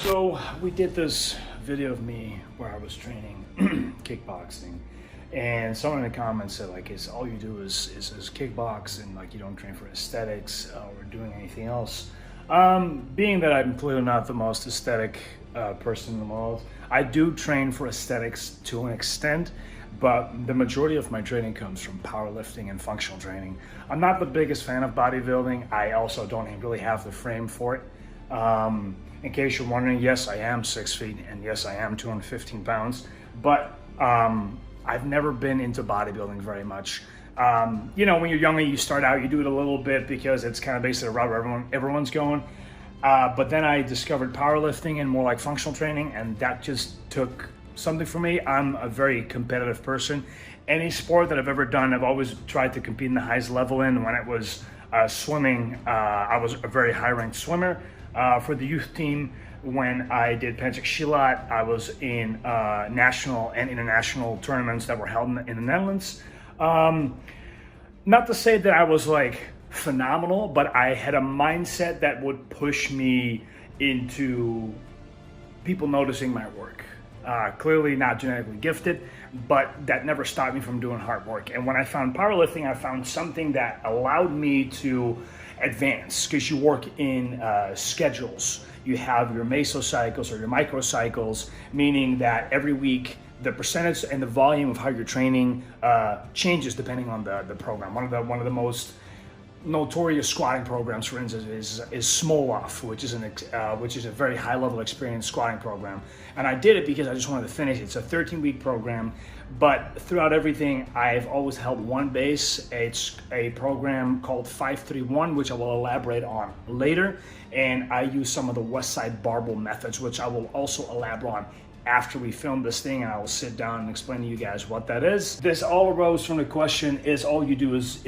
So we did this video of me where I was training kickboxing, and someone in the comments said like, "Is all you do is kickbox and like you don't train for aesthetics or doing anything else?" Being that I'm clearly not the most aesthetic person in the world, I do train for aesthetics to an extent, but the majority of my training comes from powerlifting and functional training. I'm not the biggest fan of bodybuilding. I also don't really have the frame for it. In case you're wondering, yes, I am 6 feet, and yes, I am 215 pounds, but I've never been into bodybuilding very much. You know, when you're younger, you start out, you do it a little bit because it's kind of basically a route where everyone's going. But then I discovered powerlifting and more like functional training, and that just took something for me. I'm a very competitive person. Any sport that I've ever done, I've always tried to compete in the highest level in. When it was swimming, I was a very high-ranked swimmer. For the youth team, when I did Pencak Silat, I was in national and international tournaments that were held in the Netherlands. Not to say that I was like phenomenal, but I had a mindset that would push me into people noticing my work. Clearly not genetically gifted, but that never stopped me from doing hard work. And when I found powerlifting, I found something that allowed me to advance, because you work in schedules. You have your mesocycles or your microcycles, meaning that every week the percentage and the volume of how you're training changes depending on the program. One of the most notorious squatting programs, for instance, is Smolov, which is a very high level experience squatting program. And I did it because I just wanted to finish. It's a 13-week program, but throughout everything, I've always held one base. It's a program called 531, which I will elaborate on later. And I use some of the West Side barbell methods, which I will also elaborate on after we film this thing, and I will sit down and explain to you guys what that is. This all arose from the question: is all you do is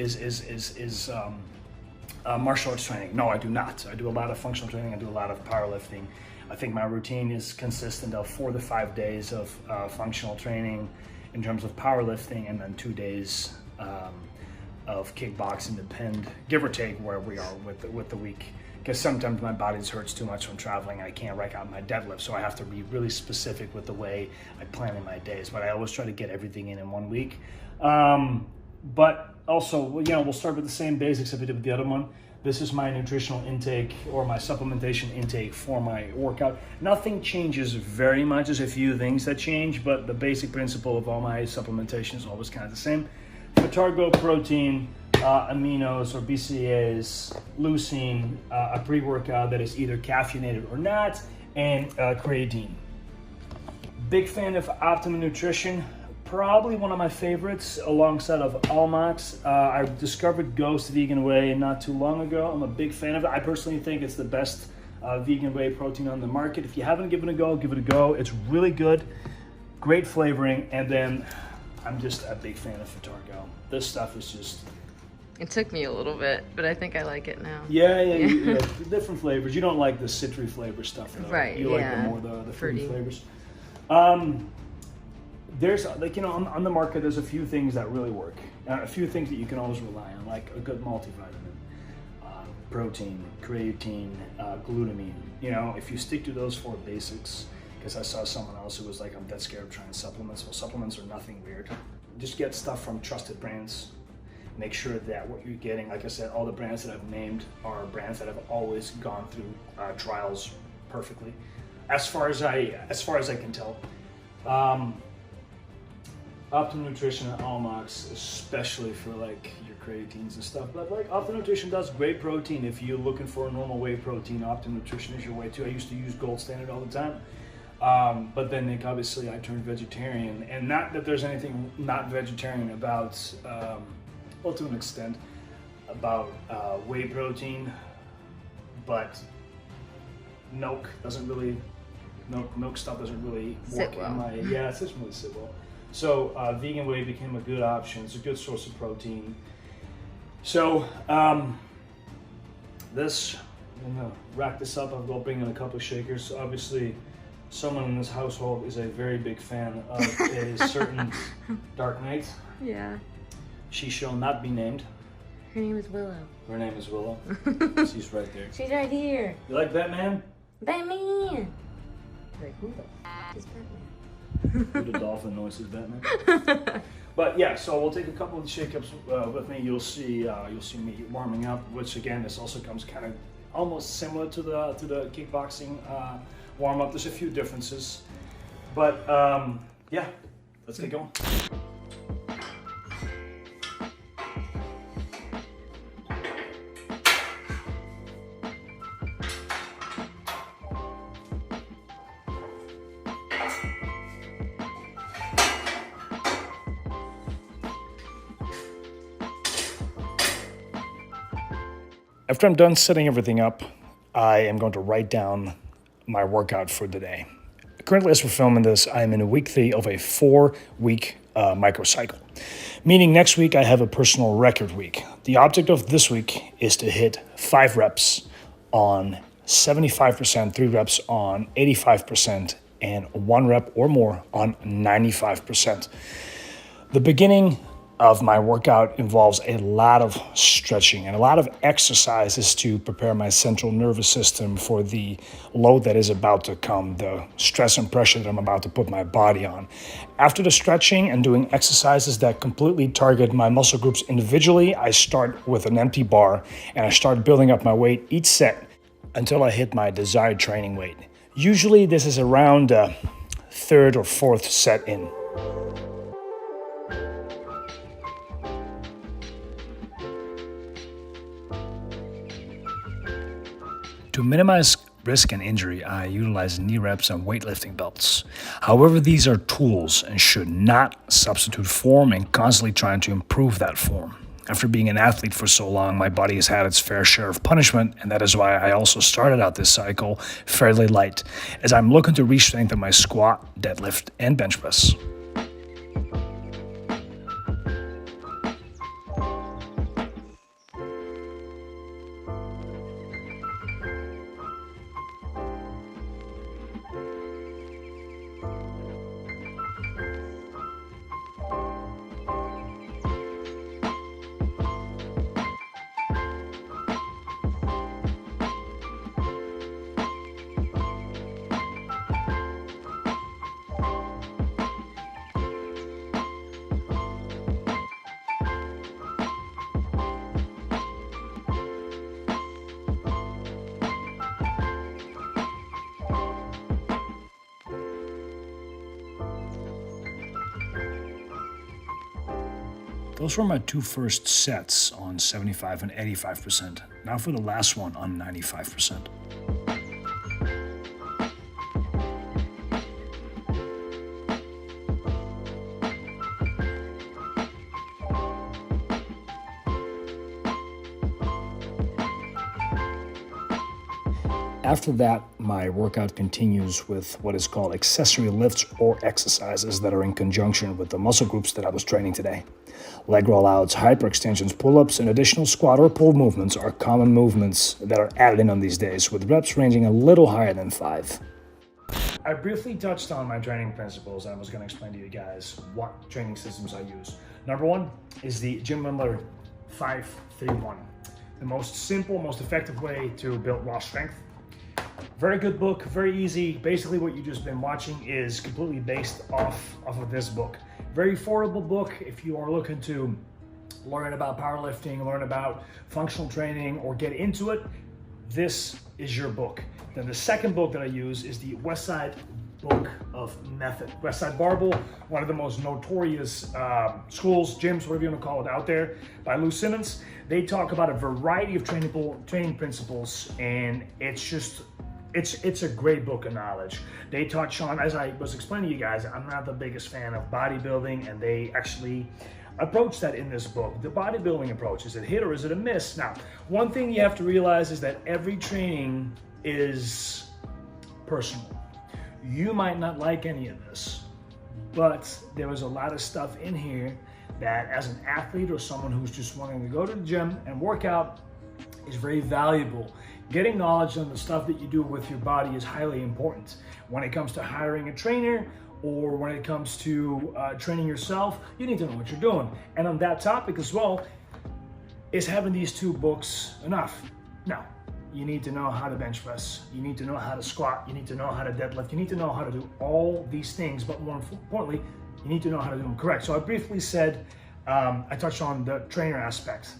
martial arts training? No, I do not. I do a lot of functional training. I do a lot of powerlifting. I think my routine is consistent of 4 to 5 days of functional training in terms of powerlifting, and then 2 days of kickboxing, depend, give or take, where we are with the week. Because sometimes my body hurts too much from traveling. I can't rack out my deadlift, so I have to be really specific with the way I plan in my days. But I always try to get everything in 1 week. But also, you know, we'll start with the same basics that we did with the other one. This is my nutritional intake or my supplementation intake for my workout. Nothing changes very much. There's a few things that change, but the basic principle of all my supplementation is always kind of the same. Vitargo, protein, aminos or BCAAs, leucine, a pre-workout that is either caffeinated or not, and creatine. Big fan of Optimum Nutrition. Probably one of my favorites alongside of Almax. I discovered Ghost Vegan Whey not too long ago. I'm a big fan of it. I personally think it's the best vegan whey protein on the market. If you haven't given it a go, give it a go. It's really good, great flavoring, and then I'm just a big fan of Vitargo. This stuff is just... It took me a little bit, but I think I like it now. Yeah, different flavors. You don't like the citry flavor stuff, though. Right, You like the fruity flavors. There's, like, you know, on the market, there's a few things that really work. A few things that you can always rely on, like a good multivitamin, protein, creatine, glutamine. You know, if you stick to those 4 basics, because I saw someone else who was like, I'm dead scared of trying supplements. Well, supplements are nothing weird. Just get stuff from trusted brands. Make sure that what you're getting, like I said, all the brands that I've named are brands that have always gone through trials perfectly, as far as I can tell. Optimum Nutrition and Almax, especially for like your creatines and stuff. But like Optimum Nutrition does great protein. If you're looking for a normal whey protein, Optimum Nutrition is your way too. I used to use Gold Standard all the time. But then like, obviously I turned vegetarian, and not that there's anything not vegetarian about, well, to an extent, about whey protein, but milk stuff doesn't really work in my, it doesn't really sit well. So vegan whey became a good option. It's a good source of protein. So this, I'm gonna rack this up. I'll bring in a couple of shakers. Obviously, someone in this household is a very big fan of a certain Dark Knight. Yeah. She shall not be named. Her name is Willow. Her name is Willow. She's right there. She's right here. You like Batman? Batman! Like, who the f is Batman? Who the dolphin noise is Batman? But yeah, so we'll take a couple of the shake-ups with me. You'll see me warming up, which again, this also comes kind of almost similar to the kickboxing warm-up. There's a few differences, but yeah, let's get going. After I'm done setting everything up, I am going to write down my workout for the day. Currently, as we're filming this, I am in week 3 of a 4-week microcycle, meaning next week I have a personal record week. The object of this week is to hit 5 reps on 75%, 3 reps on 85%, and 1 rep or more on 95%. The beginning of my workout involves a lot of stretching and a lot of exercises to prepare my central nervous system for the load that is about to come, the stress and pressure that I'm about to put my body on. After the stretching and doing exercises that completely target my muscle groups individually, I start with an empty bar and I start building up my weight each set until I hit my desired training weight. Usually this is around the 3rd or 4th set in. To minimize risk and injury, I utilize knee reps and weightlifting belts. However, these are tools and should not substitute form and constantly trying to improve that form. After being an athlete for so long, my body has had its fair share of punishment, and that is why I also started out this cycle fairly light, as I'm looking to re-strengthen my squat, deadlift, and bench press. Those were my 2 first sets on 75 and 85%. Now for the last one on 95%. After that, my workout continues with what is called accessory lifts or exercises that are in conjunction with the muscle groups that I was training today. Leg rollouts, hyperextensions, pull-ups, and additional squat or pull movements are common movements that are added in on these days, with reps ranging a little higher than 5. I briefly touched on my training principles, and I was going to explain to you guys what training systems I use. Number 1 is the Jim Wendler 5-3-1. The most simple, most effective way to build raw strength. Very good book, very easy. Basically what you've just been watching is completely based off of this book. Very affordable book if you are looking to learn about powerlifting, learn about functional training, or get into it. This is your book. Then the second book that I use is the Westside Book of Method. Westside Barbell, one of the most notorious schools, gyms, whatever you want to call it, out there, by Lou Simmons. They talk about a variety of training principles, and it's a great book of knowledge. They touch on, as I was explaining to you guys, I'm not the biggest fan of bodybuilding, and they actually approach that in this book. The bodybuilding approach, is it hit or is it a miss? Now, one thing you have to realize is that every training is personal. You might not like any of this, but there was a lot of stuff in here that as an athlete or someone who's just wanting to go to the gym and work out is very valuable. Getting knowledge on the stuff that you do with your body is highly important. When it comes to hiring a trainer or when it comes to training yourself, you need to know what you're doing. And on that topic as well, is having these 2 books enough? No, you need to know how to bench press, you need to know how to squat, you need to know how to deadlift, you need to know how to do all these things, but more importantly, you need to know how to do them correct. So I briefly said, I touched on the trainer aspect.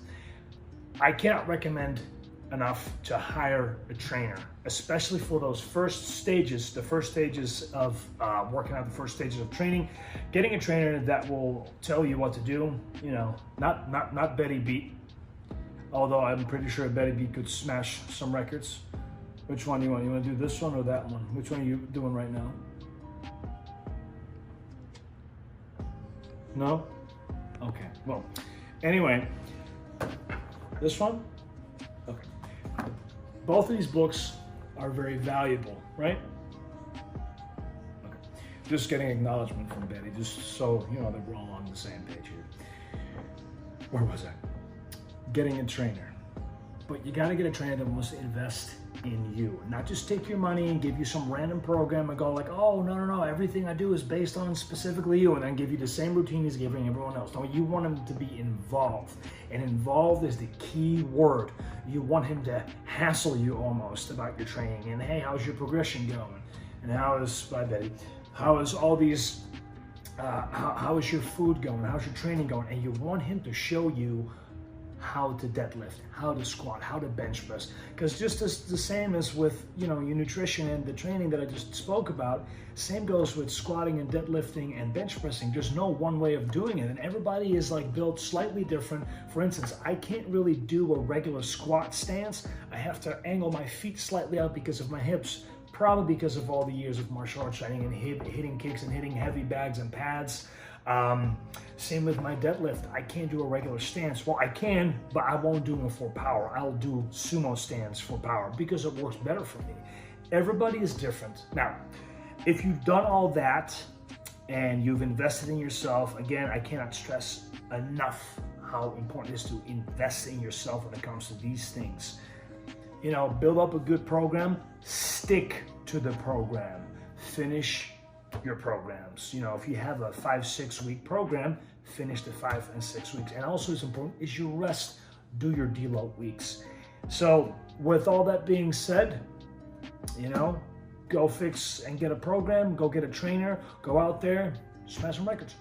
I cannot recommend enough to hire a trainer, especially for those first stages, the first stages of working out, the first stages of training. Getting a trainer that will tell you what to do, you know, not Betty Beat, although I'm pretty sure Betty Beat could smash some records. Which one do you want? You want to do this one or that one? Which one are you doing right now? No? Okay, well, anyway, this one? Okay. Both of these books are very valuable, right? Okay. Just getting acknowledgement from Betty, just so you know that we're all on the same page here. Where was I? Getting a trainer. But you gotta get a trainer that wants to invest in you, not just take your money and give you some random program and go like, oh, no, everything I do is based on specifically you, and then give you the same routine he's giving everyone else. No, you want him to be involved, and involved is the key word. You want him to hassle you almost about your training, and hey, how's your progression going? And how is, bye Betty, how is all these, how is your food going? How's your training going? And you want him to show you how to deadlift, how to squat, how to bench press. Because just as the same as with, you know, your nutrition and the training that I just spoke about, same goes with squatting and deadlifting and bench pressing. There's no one way of doing it, and everybody is like built slightly different. For instance, I can't really do a regular squat stance. I have to angle my feet slightly out because of my hips, probably because of all the years of martial arts training and hitting kicks and hitting heavy bags and pads. Same with my deadlift. I can't do a regular stance. Well, I can, but I won't do them for power. I'll do sumo stance for power because it works better for me. Everybody is different. Now, if you've done all that and you've invested in yourself, again, I cannot stress enough how important it is to invest in yourself when it comes to these things. You know, build up a good program, stick to the program, finish your programs. You know, if you have a 5-6 week program, finish the 5 and 6 weeks. And also as important is your rest, do your deload weeks. So with all that being said, you know, go fix and get a program, go get a trainer, go out there, smash some records.